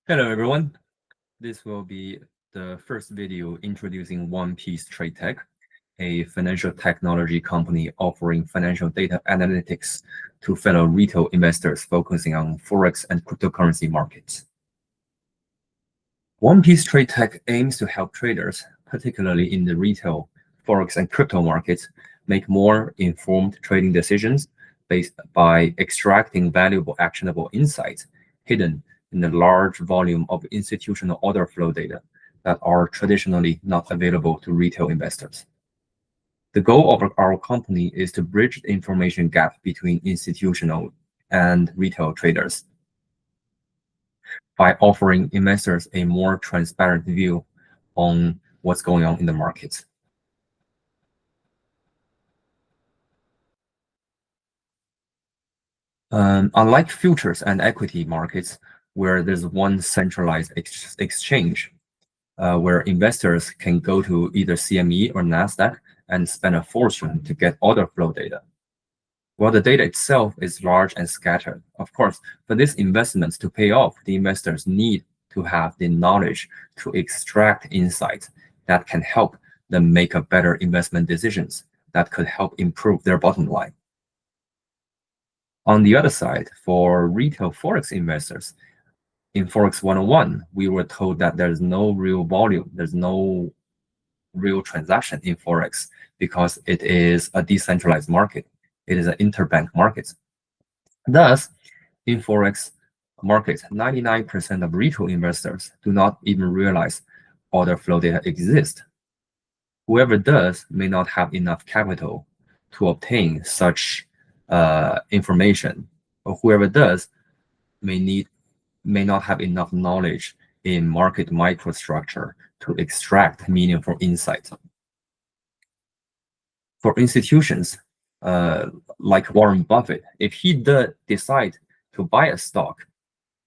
Hello, everyone. This will be the first video introducing OnepieceTradeTech, Trade Tech, a financial technology company offering financial data analytics to fellow retail investors focusing on forex and cryptocurrency markets. OnepieceTradeTech Trade Tech aims to help traders, particularly in the retail, forex, and crypto markets, make more informed trading decisions based by extracting valuable actionable insights hidden in the large volume of institutional order flow data that are traditionally not available to retail investors. The goal of our company is to bridge the information gap between institutional and retail traders by offering investors a more transparent view on what's going on in the markets. Unlike futures and equity markets, where there's one centralized exchange, where investors can go to either CME or NASDAQ and spend a fortune to get order flow data. While the data itself is large and scattered, of course, for these investments to pay off, the investors need to have the knowledge to extract insights that can help them make a better investment decisions that could help improve their bottom line. On the other side, for retail forex investors, in Forex 101, we were told that there's no real volume, there's no real transaction in Forex because it is a decentralized market. It is an interbank market. Thus, in Forex markets, 99% of retail investors do not even realize order flow data exists. Whoever does may not have enough capital to obtain such information, or whoever does may not have enough knowledge in market microstructure to extract meaningful insight. For institutions like Warren Buffett, if he decide to buy a stock,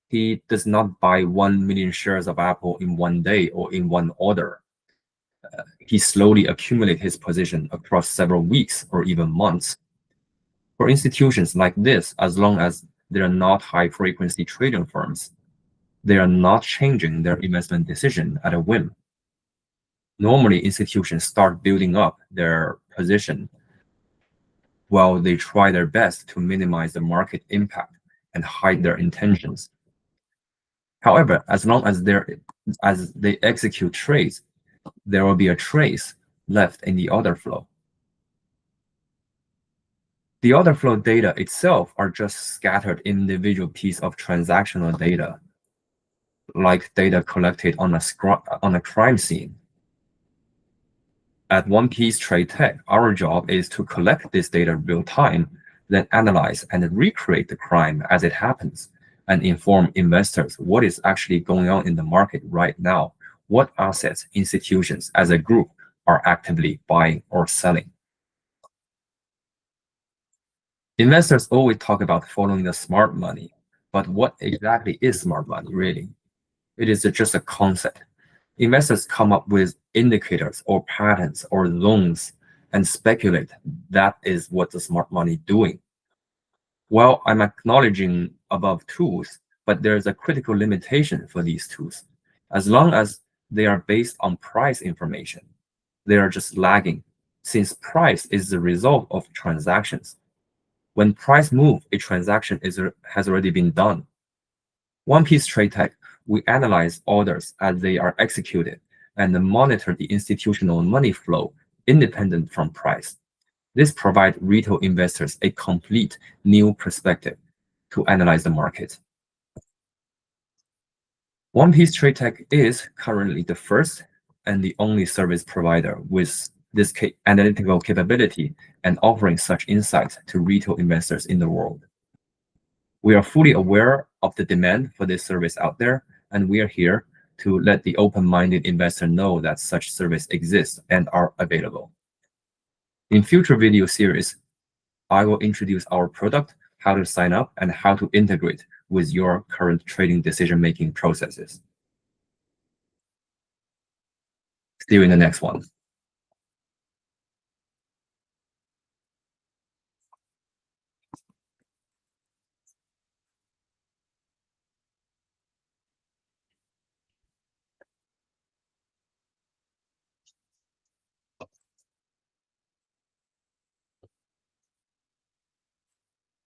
he does not buy 1 million shares of Apple in one day or in one order. He slowly accumulates his position across several weeks or even months. For institutions like this, as long as they are not high-frequency trading firms, they are not changing their investment decision at a whim. Normally, institutions start building up their position while they try their best to minimize the market impact and hide their intentions. However, as long as they execute trades, there will be a trace left in the order flow. The order flow data itself are just scattered individual piece of transactional data, like data collected on a crime scene. At OnePiece Trade Tech, our job is to collect this data real time, then analyze and recreate the crime as it happens, and inform investors what is actually going on in the market right now, what assets institutions as a group are actively buying or selling. Investors always talk about following the smart money, but what exactly is smart money really? It is just a concept. Investors come up with indicators or patterns or zones and speculate that is what the smart money doing. Well, I'm acknowledging above tools, but there's a critical limitation for these tools. As long as they are based on price information, they are just lagging, since price is the result of transactions. When price moves, a transaction has already been done. OnePiece Trade Tech, we analyze orders as they are executed and monitor the institutional money flow independent from price. This provides retail investors a complete new perspective to analyze the market. OnePiece Trade Tech is currently the first and the only service provider with this analytical capability and offering such insights to retail investors in the world. We are fully aware of the demand for this service out there, and we are here to let the open-minded investor know that such service exists and are available. In future video series, I will introduce our product, how to sign up, and how to integrate with your current trading decision-making processes. See you in the next one.